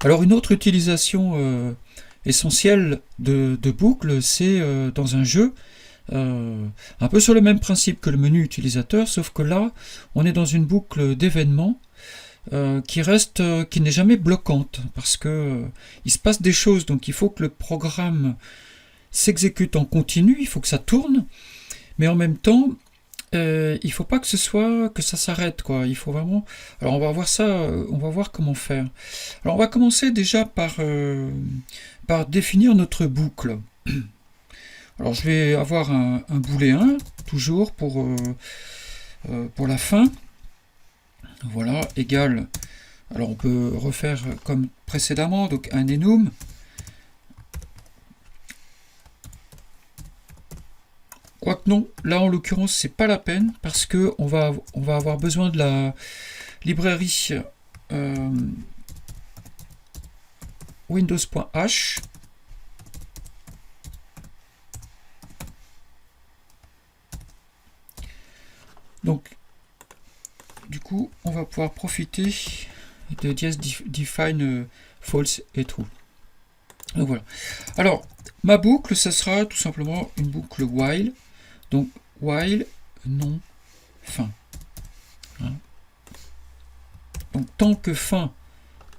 Alors une autre utilisation essentielle de boucle, c'est dans un jeu, un peu sur le même principe que le menu utilisateur, sauf que là, on est dans une boucle d'événements qui n'est jamais bloquante, parce que il se passe des choses, donc il faut que le programme s'exécute en continu, il faut que ça tourne, mais en même temps, il faut pas que ça s'arrête, quoi. Il faut vraiment. Alors on va voir ça, on va voir comment faire. Alors on va commencer déjà par définir notre boucle. Alors je vais avoir un booléen toujours pour la fin. Voilà, égal. Alors on peut refaire comme précédemment, donc un enum. Quoique non, là en l'occurrence c'est pas la peine parce que on va avoir besoin de la librairie windows.h. Donc du coup on va pouvoir profiter de define false et true. Donc voilà. Alors ma boucle, ça sera tout simplement une boucle while. Donc while non fin. Hein. Donc tant que fin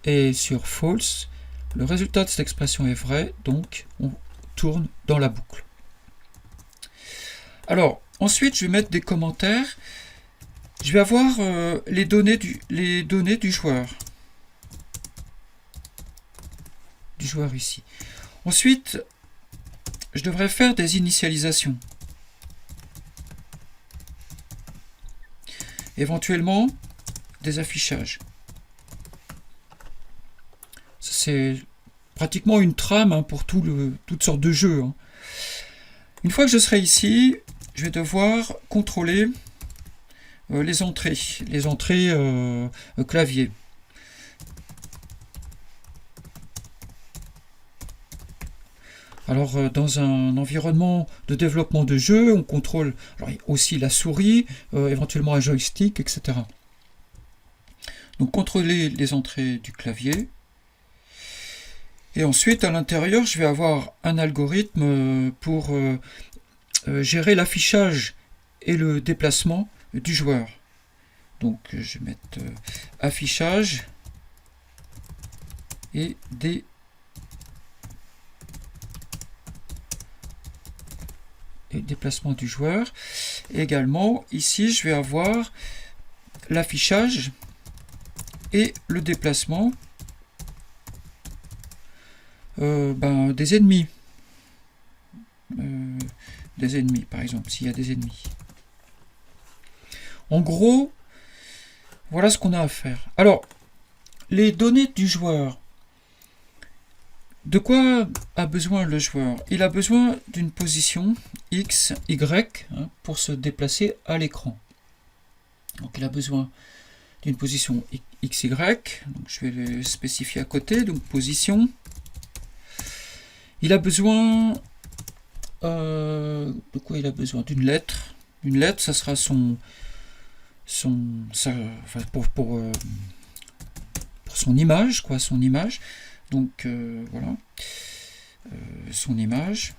est sur false, le résultat de cette expression est vrai, donc on tourne dans la boucle. Alors ensuite je vais mettre des commentaires. Je vais avoir les données du joueur. Du joueur ici. Ensuite, je devrais faire des initialisations. Éventuellement, des affichages. C'est pratiquement une trame pour toutes sortes de jeux. Hein. Une fois que je serai ici, je vais devoir contrôler les entrées clavier. Alors, dans un environnement de développement de jeu, on contrôle aussi la souris, éventuellement un joystick, etc. Donc, contrôler les entrées du clavier. Et ensuite, à l'intérieur, je vais avoir un algorithme pour gérer l'affichage et le déplacement du joueur. Donc, je vais mettre affichage et déplacement du joueur. Et également, ici, je vais avoir l'affichage et le déplacement des ennemis. Des ennemis, par exemple, s'il y a des ennemis. En gros, voilà ce qu'on a à faire. Alors, les données du joueur. De quoi a besoin le joueur? Il a besoin d'une position X, Y pour se déplacer à l'écran. Donc il a besoin d'une position XY. Donc je vais le spécifier à côté. Donc position. Il a besoin de quoi il a besoin? D'une lettre. Une lettre, ça sera pour son image, quoi, son image. Donc voilà, son image.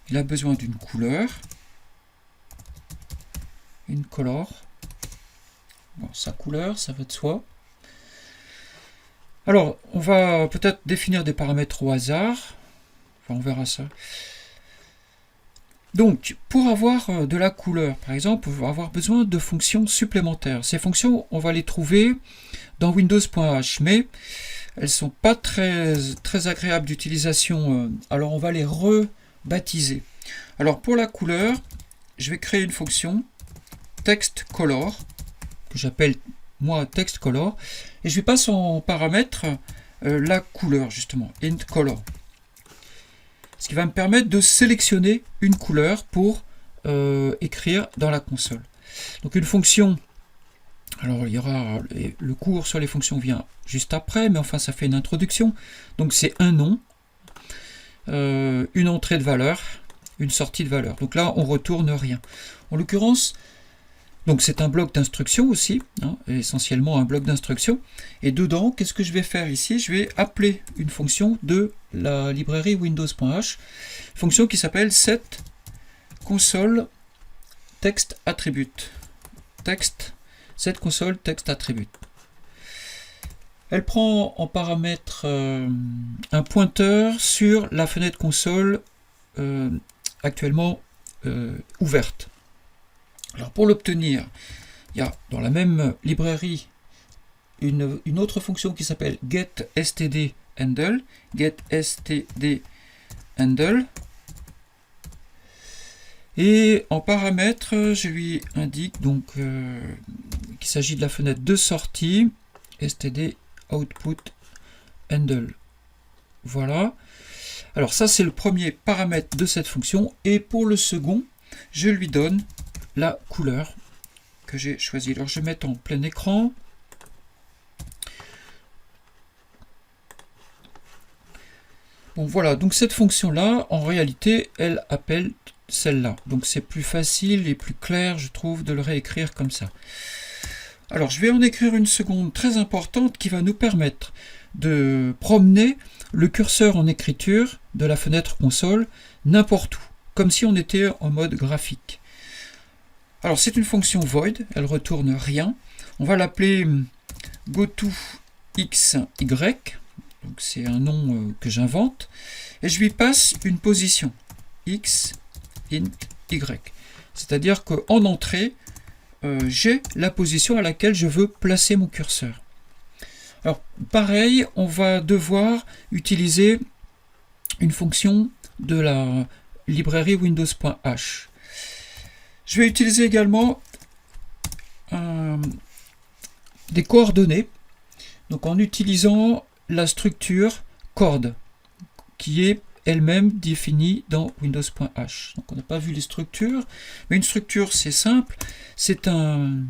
Il a besoin d'une couleur, une color. Bon, sa couleur, ça va de soi. Alors, on va peut-être définir des paramètres au hasard. Enfin, on verra ça. Donc, pour avoir de la couleur, par exemple, on va avoir besoin de fonctions supplémentaires. Ces fonctions, on va les trouver dans Windows.h, mais elles ne sont pas très agréables d'utilisation. Alors, on va les rebaptiser. Alors, pour la couleur, je vais créer une fonction textColor, que j'appelle moi textColor, et je vais passer en paramètre la couleur, justement, intColor. Ce qui va me permettre de sélectionner une couleur pour écrire dans la console. Donc une fonction, alors il y aura le cours sur les fonctions vient juste après, mais enfin ça fait une introduction. Donc c'est un nom, une entrée de valeur, une sortie de valeur. Donc là on retourne rien. En l'occurrence, Donc c'est un bloc d'instruction aussi, hein, essentiellement un bloc d'instruction. Et dedans, qu'est-ce que je vais faire ici? Je vais appeler une fonction de la librairie windows.h, fonction qui s'appelle set console text attribute. Set console text attribute. Elle prend en paramètre un pointeur sur la fenêtre console actuellement ouverte. Alors pour l'obtenir, il y a dans la même librairie une autre fonction qui s'appelle getStdHandle. Et en paramètre, je lui indique donc qu'il s'agit de la fenêtre de sortie std output handle. Voilà. Alors ça c'est le premier paramètre de cette fonction, et pour le second, je lui donne la couleur que j'ai choisie. Alors je vais mettre en plein écran. Bon voilà, donc cette fonction-là, en réalité, elle appelle celle-là. Donc c'est plus facile et plus clair, je trouve, de le réécrire comme ça. Alors je vais en écrire une seconde très importante qui va nous permettre de promener le curseur en écriture de la fenêtre console n'importe où, comme si on était en mode graphique. Alors c'est une fonction void, elle retourne rien. On va l'appeler goToXY, donc c'est un nom que j'invente, et je lui passe une position, x int y. C'est-à-dire qu'en entrée, j'ai la position à laquelle je veux placer mon curseur. Alors pareil, on va devoir utiliser une fonction de la librairie windows.h. Je vais utiliser également des coordonnées, donc en utilisant la structure chord, qui est elle-même définie dans windows.h. Donc on n'a pas vu les structures, mais une structure c'est simple, c'est un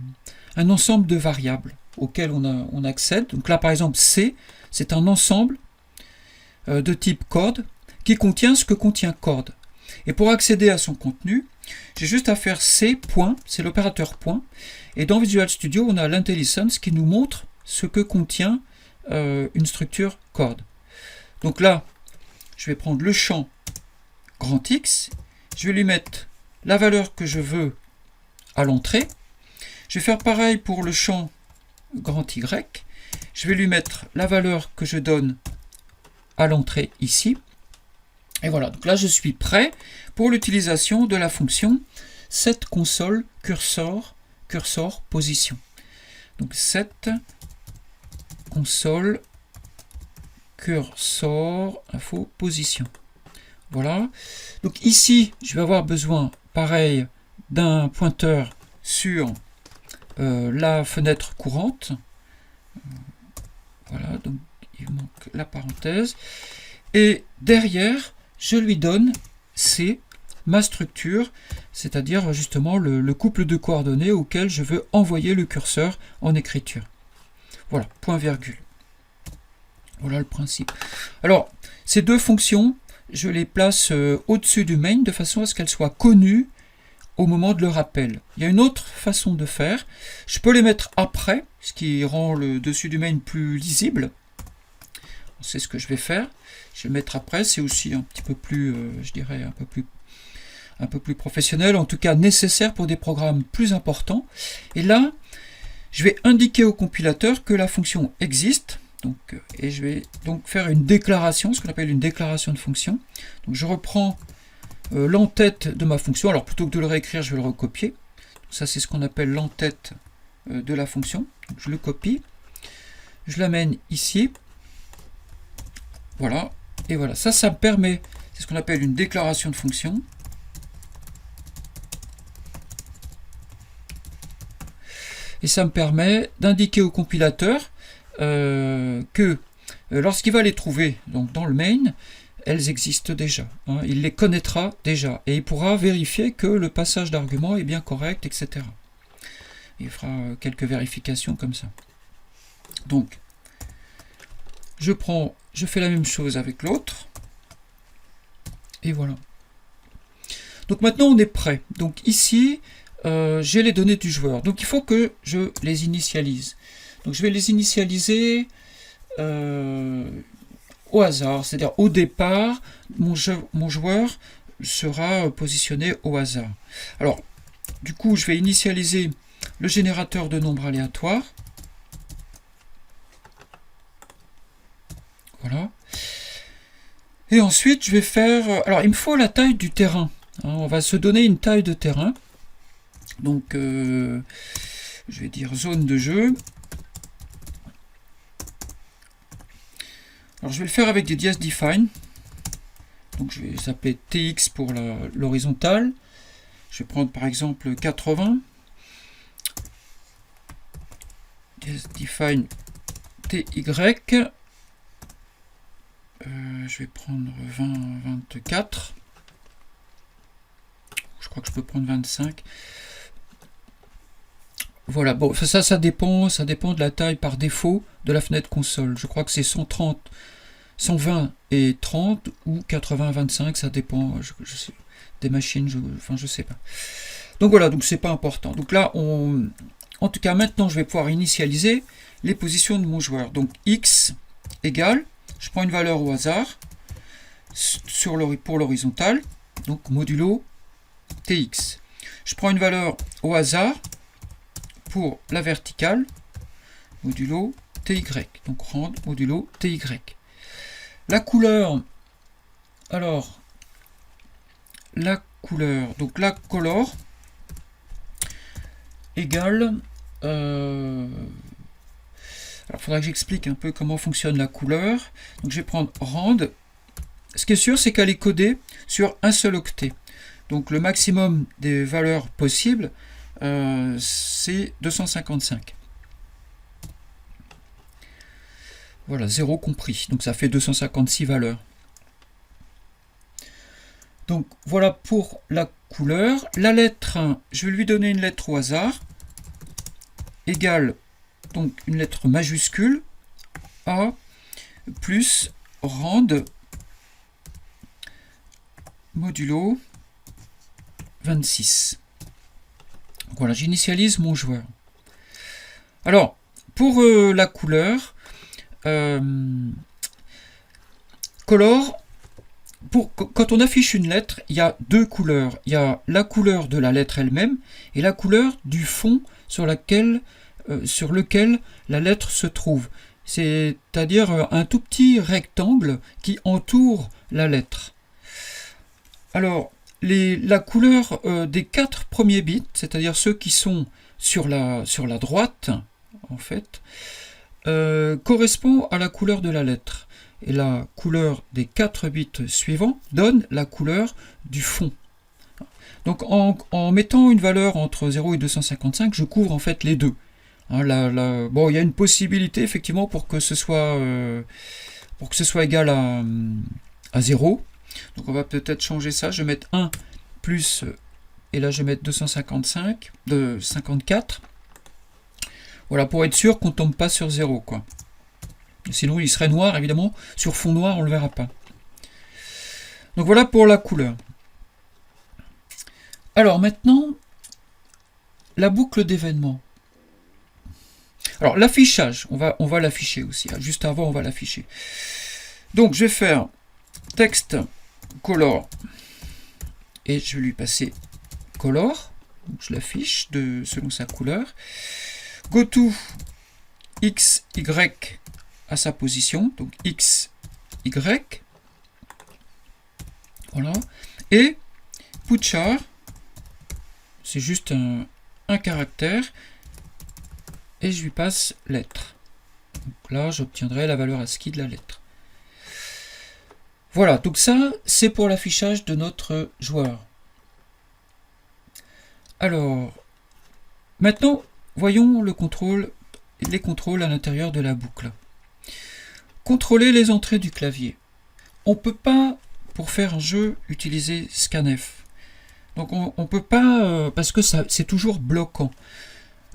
ensemble de variables auxquelles on accède. Donc là par exemple C, c'est un ensemble de type chord qui contient ce que contient chord. Et pour accéder à son contenu, j'ai juste à faire C point, c'est l'opérateur point, et dans Visual Studio on a l'IntelliSense qui nous montre ce que contient une structure chord. Donc là, je vais prendre le champ grand X, je vais lui mettre la valeur que je veux à l'entrée. Je vais faire pareil pour le champ grand Y, je vais lui mettre la valeur que je donne à l'entrée ici. Et voilà, donc là je suis prêt pour l'utilisation de la fonction set console cursor position. Donc set console cursor info position. Voilà. Donc ici, je vais avoir besoin, pareil, d'un pointeur sur la fenêtre courante. Voilà, donc il manque la parenthèse. Et derrière, je lui donne C, ma structure, c'est-à-dire justement le couple de coordonnées auquel je veux envoyer le curseur en écriture. Voilà, point virgule. Voilà le principe. Alors, ces deux fonctions, je les place au-dessus du main de façon à ce qu'elles soient connues au moment de leur appel. Il y a une autre façon de faire. Je peux les mettre après, ce qui rend le dessus du main plus lisible. C'est ce que je vais faire. Je vais le mettre après. C'est aussi un petit peu plus, je dirais, un peu plus professionnel, en tout cas nécessaire pour des programmes plus importants. Et là, je vais indiquer au compilateur que la fonction existe. Donc, et je vais donc faire une déclaration, ce qu'on appelle une déclaration de fonction. Donc je reprends l'entête de ma fonction. Alors plutôt que de le réécrire, je vais le recopier. Donc, ça c'est ce qu'on appelle l'entête de la fonction. Donc, je le copie, je l'amène ici. Voilà, et voilà. Ça me permet, c'est ce qu'on appelle une déclaration de fonction. Et ça me permet d'indiquer au compilateur que lorsqu'il va les trouver donc dans le main, elles existent déjà. Hein, il les connaîtra déjà et il pourra vérifier que le passage d'arguments est bien correct, etc. Il fera quelques vérifications comme ça. Donc, je fais la même chose avec l'autre. Et voilà. Donc maintenant on est prêt. Donc ici, j'ai les données du joueur. Donc il faut que je les initialise. Donc je vais les initialiser au hasard, c'est-à-dire au départ, mon joueur sera positionné au hasard. Alors, du coup, je vais initialiser le générateur de nombres aléatoires. Voilà. Et ensuite, je vais faire... Alors, il me faut la taille du terrain. On va se donner une taille de terrain. Donc, je vais dire zone de jeu. Alors, je vais le faire avec des dièses define. Donc, je vais s'appeler TX pour l'horizontale. Je vais prendre par exemple 80. Dièse define TY. Je vais prendre 20, 24. Je crois que je peux prendre 25. Voilà, bon, ça dépend de la taille par défaut de la fenêtre console. Je crois que c'est 130, 120 et 30 ou 80, 25, ça dépend je sais, des machines, je sais pas. Donc voilà, donc c'est pas important. Donc là, en tout cas, maintenant, je vais pouvoir initialiser les positions de mon joueur. Donc x égale, je prends une valeur au hasard pour l'horizontale, donc modulo tx. Je prends une valeur au hasard pour la verticale, modulo ty, donc rand modulo ty. La couleur, alors, la couleur, donc la color égale, alors il faudra que j'explique un peu comment fonctionne la couleur. Donc je vais prendre rand. Ce qui est sûr, c'est qu'elle est codée sur un seul octet. Donc le maximum des valeurs possibles, c'est 255. Voilà, 0 compris. Donc ça fait 256 valeurs. Donc voilà pour la couleur. La lettre, je vais lui donner une lettre au hasard, égale donc une lettre majuscule, A, plus rand modulo 26. Donc voilà, j'initialise mon joueur. Alors, pour la couleur, color, quand on affiche une lettre, il y a deux couleurs. Il y a la couleur de la lettre elle-même et la couleur du fond sur lequel la lettre se trouve. C'est-à-dire un tout petit rectangle qui entoure la lettre. Alors, la couleur des 4 premiers bits, c'est-à-dire ceux qui sont sur la droite, en fait, correspond à la couleur de la lettre. Et la couleur des 4 bits suivants donne la couleur du fond. Donc en mettant une valeur entre 0 et 255, je couvre en fait les deux. Hein, bon, il y a une possibilité effectivement pour que ce soit égal à 0. Donc on va peut-être changer ça. Je vais mettre 1 plus, et là je vais mettre 255, de 54. Voilà, pour être sûr qu'on ne tombe pas sur 0, quoi. Sinon il serait noir, évidemment. Sur fond noir, on ne le verra pas. Donc voilà pour la couleur. Alors maintenant, la boucle d'événements. Alors l'affichage, on va l'afficher aussi. Juste avant, on va l'afficher. Donc je vais faire texte color et je vais lui passer color. Donc, je l'affiche selon sa couleur. GoTo x, y à sa position. Donc x, y. Voilà. Et putchar, c'est juste un caractère. Et je lui passe lettre. Donc là, j'obtiendrai la valeur ASCII de la lettre. Voilà, donc ça, c'est pour l'affichage de notre joueur. Alors, maintenant, voyons les contrôles à l'intérieur de la boucle. Contrôler les entrées du clavier. On ne peut pas, pour faire un jeu, utiliser scanf. Donc on ne peut pas, parce que c'est toujours bloquant.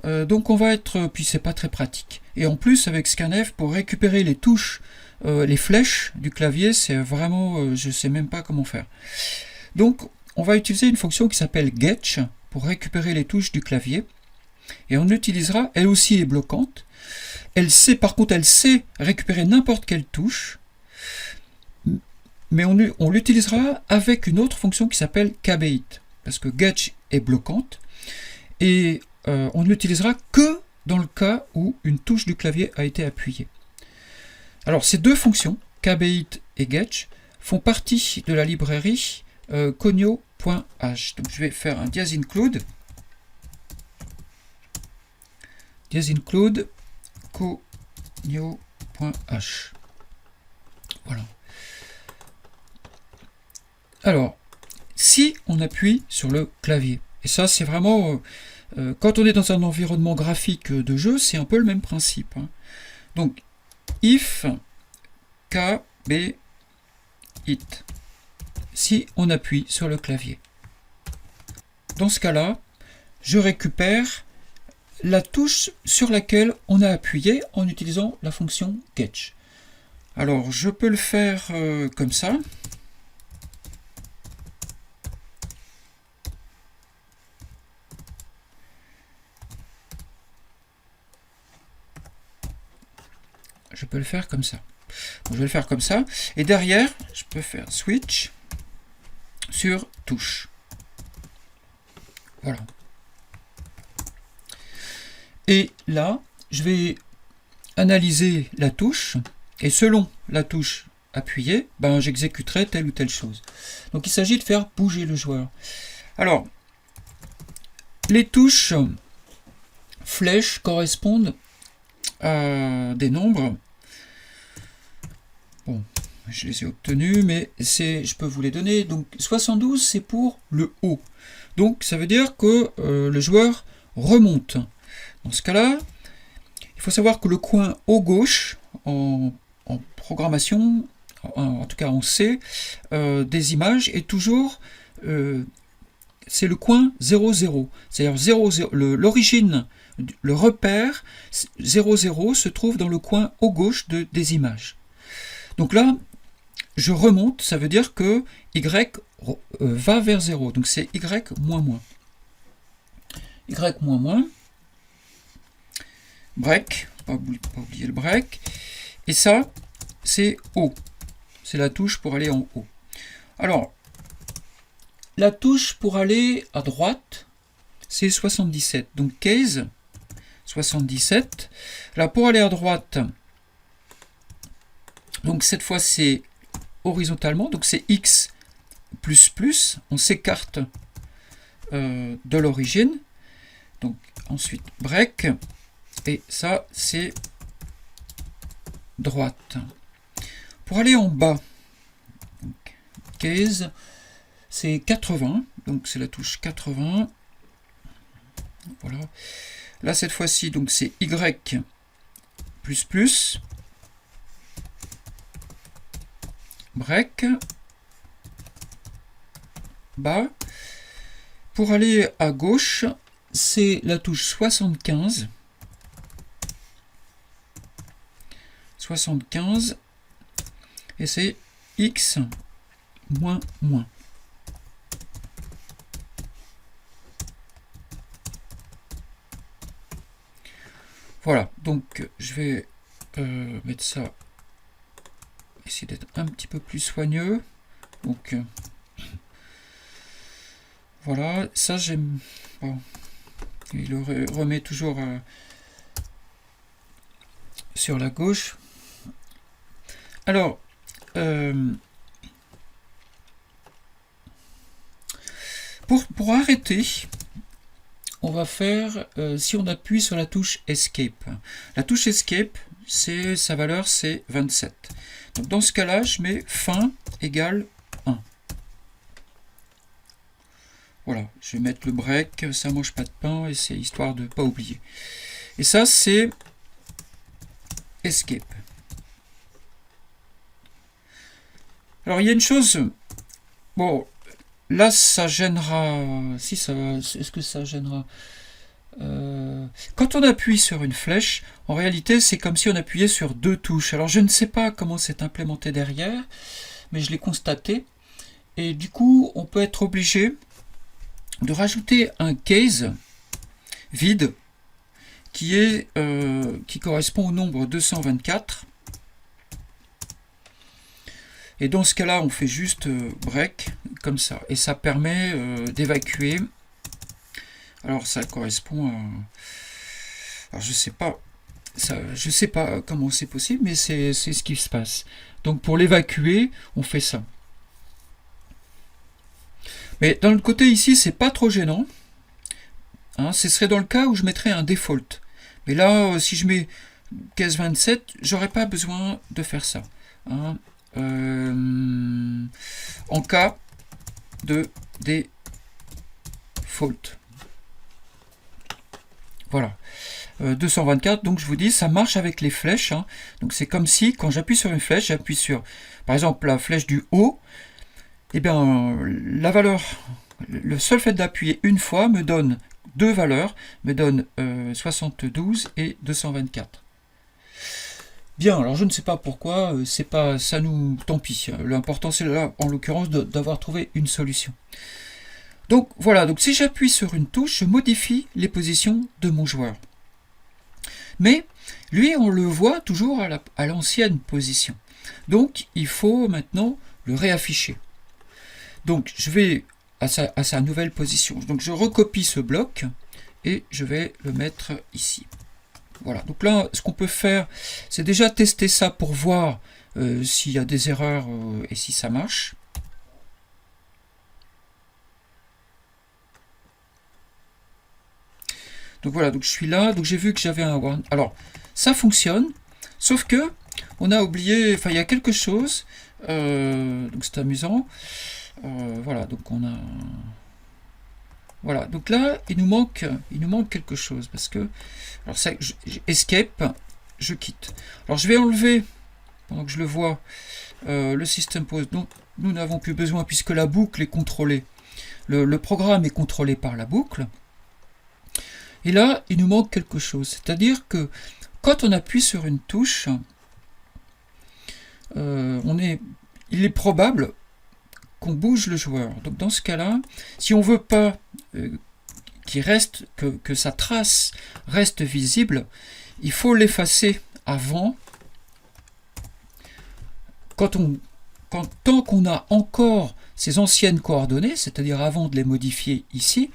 Donc on va être, puis c'est pas très pratique. Et en plus avec scanf, pour récupérer les touches, les flèches du clavier, c'est vraiment, je sais même pas comment faire. Donc on va utiliser une fonction qui s'appelle getch, pour récupérer les touches du clavier. Et on utilisera, elle aussi est bloquante. Elle sait, par contre, elle sait récupérer n'importe quelle touche, mais on l'utilisera avec une autre fonction qui s'appelle kbait, parce que getch est bloquante, et on ne l'utilisera que dans le cas où une touche du clavier a été appuyée. Alors ces deux fonctions, kbait et getch, font partie de la librairie conio.h. Donc je vais faire un --include conio.h. Voilà. Alors, si on appuie sur le clavier, et ça c'est vraiment, quand on est dans un environnement graphique de jeu, c'est un peu le même principe. Hein. Donc, if kbait, si on appuie sur le clavier. Dans ce cas-là, je récupère la touche sur laquelle on a appuyé en utilisant la fonction getch. Alors, je peux le faire comme ça. Je peux le faire comme ça. Donc, je vais le faire comme ça. Et derrière, je peux faire switch sur touche. Voilà. Et là, je vais analyser la touche. Et selon la touche appuyée, ben, j'exécuterai telle ou telle chose. Donc il s'agit de faire bouger le joueur. Alors, les touches flèches correspondent à des nombres. Bon, je les ai obtenus, mais je peux vous les donner. Donc 72, c'est pour le haut. Donc ça veut dire que le joueur remonte. Dans ce cas-là, il faut savoir que le coin haut gauche, en programmation, en tout cas en C, des images, est toujours, c'est le coin 0, 0. C'est-à-dire 0, 0, l'origine, le repère 0, 0 se trouve dans le coin haut gauche des images. Donc là, je remonte, ça veut dire que Y va vers 0. Donc c'est Y moins moins. Y moins moins. Break, pas oublier le break. Et ça, c'est haut. C'est la touche pour aller en haut. Alors, la touche pour aller à droite, c'est 77. Donc case, 77. Là, pour aller à droite, donc cette fois c'est horizontalement, donc c'est X++, on s'écarte de l'origine. Donc ensuite break, et ça c'est droite. Pour aller en bas, donc, case, c'est 80, donc c'est la touche 80. Voilà. Là cette fois-ci, donc c'est Y++. Break, bas. Pour aller à gauche, c'est la touche 75. 75. Et c'est X moins moins. Voilà, donc je vais mettre ça, essayer d'être un petit peu plus soigneux. Donc voilà, ça j'aime. Bon, il le remet toujours sur la gauche. Alors, pour arrêter, on va faire, si on appuie sur la touche Escape. La touche Escape, sa valeur c'est 27. Donc dans ce cas-là, je mets fin égale 1. Voilà, je vais mettre le break, ça mange pas de pain, et c'est histoire de ne pas oublier. Et ça, c'est Escape. Alors, il y a une chose, bon, là, ça gênera, si ça va, est-ce que ça gênera? Quand on appuie sur une flèche, en réalité, c'est comme si on appuyait sur deux touches. Alors, je ne sais pas comment c'est implémenté derrière, mais je l'ai constaté. Et du coup, on peut être obligé de rajouter un case vide qui correspond au nombre 224. Et dans ce cas-là, on fait juste break, comme ça. Et ça permet d'évacuer. Alors, ça correspond à... Alors, je sais pas comment c'est possible, mais c'est ce qui se passe. Donc, pour l'évacuer, on fait ça. Mais dans le côté ici, c'est pas trop gênant. Hein, ce serait dans le cas où je mettrais un default. Mais là, si je mets case 27, j'aurais pas besoin de faire ça. Hein. En cas de default. Voilà. 224, donc je vous dis, ça marche avec les flèches. Hein. Donc c'est comme si, quand j'appuie sur une flèche, j'appuie sur, par exemple, la flèche du haut, et bien, la valeur, le seul fait d'appuyer une fois me donne deux valeurs, me donne 72 et 224. Bien, alors je ne sais pas pourquoi, c'est pas, ça nous, tant pis. L'important c'est là, en l'occurrence, d'avoir trouvé une solution. Donc voilà, donc si j'appuie sur une touche, je modifie les positions de mon joueur. Mais lui, on le voit toujours à l'ancienne position. Donc il faut maintenant le réafficher. Donc je vais à sa nouvelle position. Donc je recopie ce bloc et je vais le mettre ici. Voilà, donc là, ce qu'on peut faire, c'est déjà tester ça pour voir s'il y a des erreurs et si ça marche. Donc voilà, donc je suis là, donc j'ai vu que j'avais un warn. Alors, ça fonctionne, sauf que on a oublié, enfin il y a quelque chose, donc c'est amusant. Voilà, donc on a... Voilà, donc là, il nous manque quelque chose, parce que... Alors ça, escape, je quitte. Alors je vais enlever, pendant que je le vois, le system pause dont nous n'avons plus besoin, puisque la boucle est contrôlée. Le programme est contrôlé par la boucle. Et là, il nous manque quelque chose. C'est-à-dire que quand on appuie sur une touche, il est probable qu'on bouge le joueur. Donc dans ce cas-là, si on ne veut pas que sa trace reste visible, il faut l'effacer avant. Tant qu'on a encore ses anciennes coordonnées, c'est-à-dire avant de les modifier ici,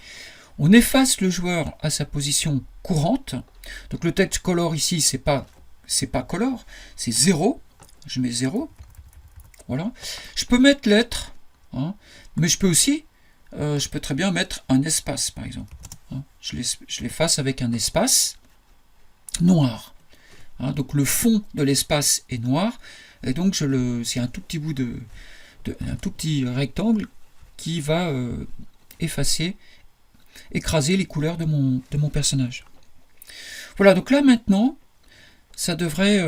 on efface le joueur à sa position courante. Donc le text color ici, c'est pas color, c'est 0. Je mets 0. Voilà. Je peux mettre lettre, hein, mais je peux aussi, je peux très bien mettre un espace, par exemple. Hein. Je l'efface avec un espace noir. Hein, donc le fond de l'espace est noir, et donc c'est un tout petit bout un tout petit rectangle qui va écraser les couleurs de mon personnage. Voilà, donc là maintenant, ça devrait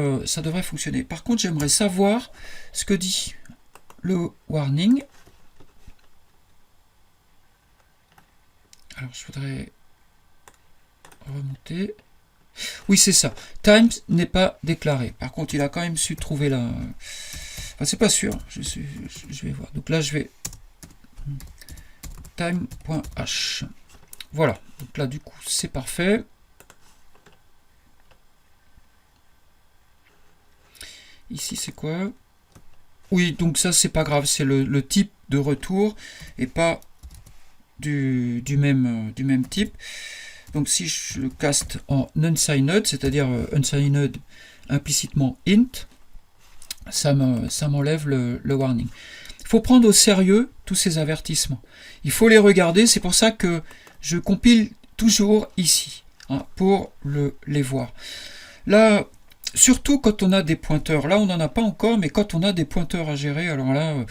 fonctionner. Par contre, j'aimerais savoir ce que dit le warning. Alors, je voudrais remonter. Oui, c'est ça. Times n'est pas déclaré. Par contre, il a quand même su trouver la... Enfin, c'est pas sûr. Je vais voir. Donc là, je vais... time.h. Voilà. Donc là, du coup, c'est parfait. Ici, c'est quoi? Oui, donc ça, c'est pas grave. C'est le type de retour et pas du même type. Donc si je le caste en unsigned, c'est-à-dire unsigned implicitement int, ça m'enlève le warning. Il faut prendre au sérieux tous ces avertissements. Il faut les regarder, c'est pour ça que je compile toujours ici, hein, pour les voir. Là, surtout quand on a des pointeurs, là on n'en a pas encore, mais quand on a des pointeurs à gérer, alors là,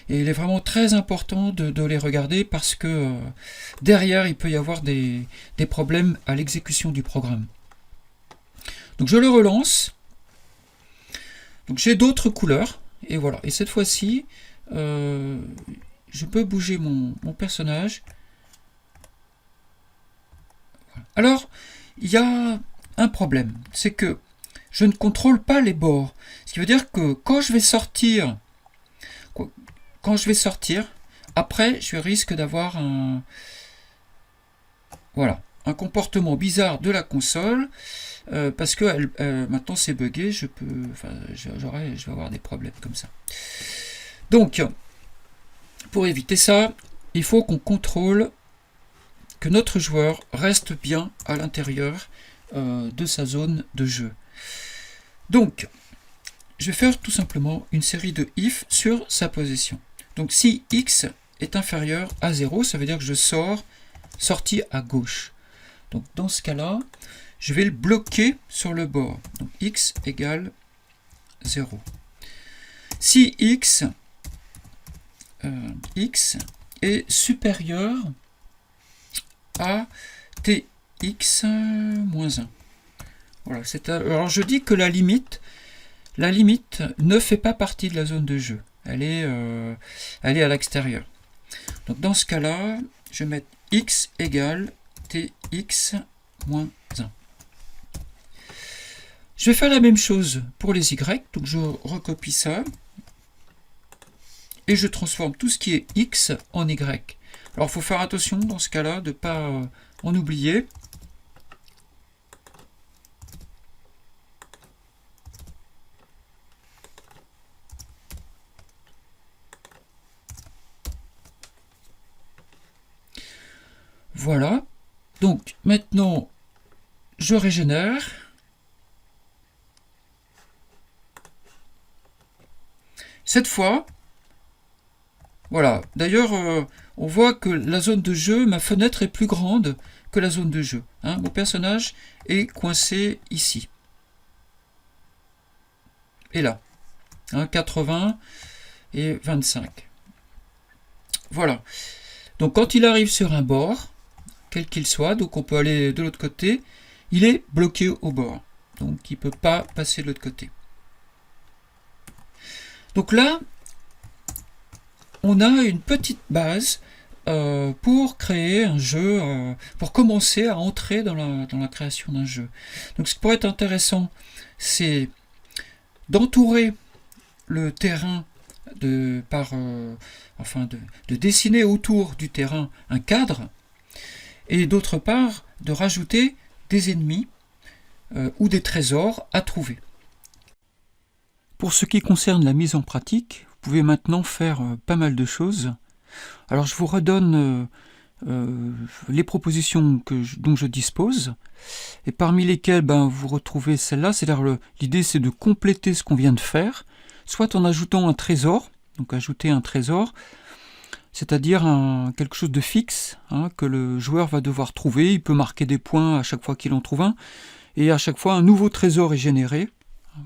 il est vraiment très important de les regarder parce que derrière, il peut y avoir des problèmes à l'exécution du programme. Donc je le relance. Donc j'ai d'autres couleurs, et voilà. Et cette fois-ci, je peux bouger mon personnage. Voilà. Alors, il y a un problème, c'est que je ne contrôle pas les bords. Ce qui veut dire que quand je vais sortir, après, je risque d'avoir Voilà, un comportement bizarre de la console, parce que maintenant c'est buggé, je vais avoir des problèmes comme ça. Donc, pour éviter ça, il faut qu'on contrôle que notre joueur reste bien à l'intérieur de sa zone de jeu. Donc, je vais faire tout simplement une série de if sur sa position. Donc si x est inférieur à 0, ça veut dire que je sors sortie à gauche. Donc dans ce cas-là, je vais le bloquer sur le bord. Donc x égale 0. Si x est supérieur à tx moins 1. Voilà, alors je dis que la limite ne fait pas partie de la zone de jeu. Elle est à l'extérieur. Donc dans ce cas-là, je vais mettre x égale tx moins 1. Je vais faire la même chose pour les y. Donc je recopie ça. Et je transforme tout ce qui est x en y. Alors il faut faire attention dans ce cas-là de ne pas en oublier. Voilà. Donc maintenant, je régénère. Cette fois, voilà. D'ailleurs, on voit que la zone de jeu, ma fenêtre est plus grande que la zone de jeu. Hein. Mon personnage est coincé ici. Et là. Hein, 80 et 25. Voilà. Donc quand il arrive sur un bord, quel qu'il soit, donc on peut aller de l'autre côté, il est bloqué au bord. Donc il ne peut pas passer de l'autre côté. Donc là, on a une petite base pour créer un jeu, pour commencer à entrer dans la création d'un jeu. Donc ce qui pourrait être intéressant, c'est d'entourer le terrain de dessiner autour du terrain un cadre, et d'autre part de rajouter des ennemis ou des trésors à trouver. Pour ce qui concerne la mise en pratique, vous pouvez maintenant faire pas mal de choses. Alors je vous redonne les propositions dont je dispose, et parmi lesquelles vous retrouvez celle-là, c'est-à-dire l'idée c'est de compléter ce qu'on vient de faire, soit en ajoutant un trésor, donc ajouter un trésor, c'est-à-dire quelque chose de fixe que le joueur va devoir trouver. Il peut marquer des points à chaque fois qu'il en trouve un, et à chaque fois un nouveau trésor est généré.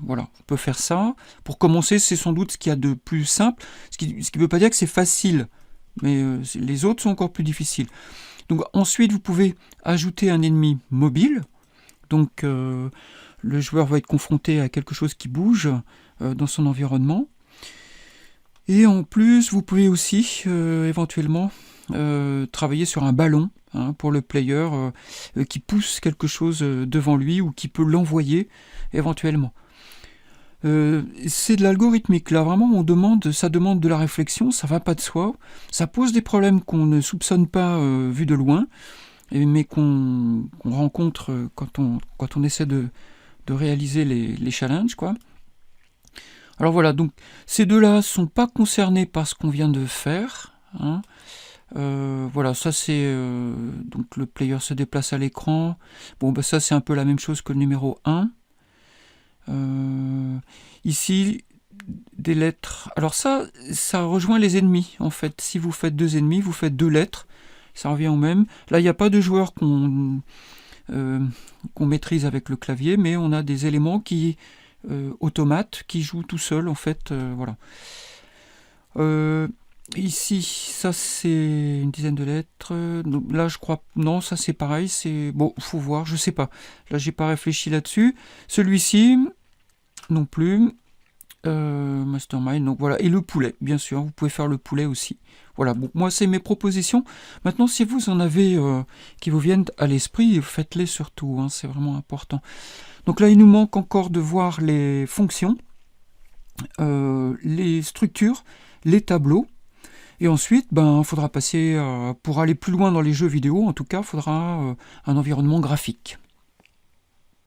Voilà, on peut faire ça. Pour commencer, c'est sans doute ce qu'il y a de plus simple, ce qui ne veut pas dire que c'est facile, mais les autres sont encore plus difficiles. Donc ensuite, vous pouvez ajouter un ennemi mobile. Donc le joueur va être confronté à quelque chose qui bouge dans son environnement. Et en plus, vous pouvez aussi éventuellement travailler sur un ballon pour le player qui pousse quelque chose devant lui ou qui peut l'envoyer éventuellement. C'est de l'algorithmique, là vraiment ça demande de la réflexion, ça va pas de soi, ça pose des problèmes qu'on ne soupçonne pas vu de loin, mais qu'on rencontre quand on essaie de réaliser les challenges, quoi. Alors voilà, donc ces deux-là ne sont pas concernés par ce qu'on vient de faire. Voilà, ça c'est... donc le player se déplace à l'écran. Bon, ça c'est un peu la même chose que le numéro 1. Ici, des lettres. Alors ça rejoint les ennemis, en fait. Si vous faites 2 ennemis, vous faites 2 lettres. Ça revient au même. Là, il n'y a pas de joueur qu'on maîtrise avec le clavier, mais on a des éléments qui... automates qui jouent tout seul en fait, voilà. Ici, ça c'est une dizaine de lettres. Donc, là je crois, non, ça c'est pareil, c'est bon, faut voir, je sais pas. Là j'ai pas réfléchi là-dessus. Celui-ci non plus. Mastermind, donc voilà, et le poulet, bien sûr, vous pouvez faire le poulet aussi. Voilà, bon, moi c'est mes propositions. Maintenant, si vous en avez qui vous viennent à l'esprit, faites-les surtout, c'est vraiment important. Donc là, il nous manque encore de voir les fonctions, les structures, les tableaux. Et ensuite, il faudra passer, pour aller plus loin dans les jeux vidéo, en tout cas, il faudra un environnement graphique.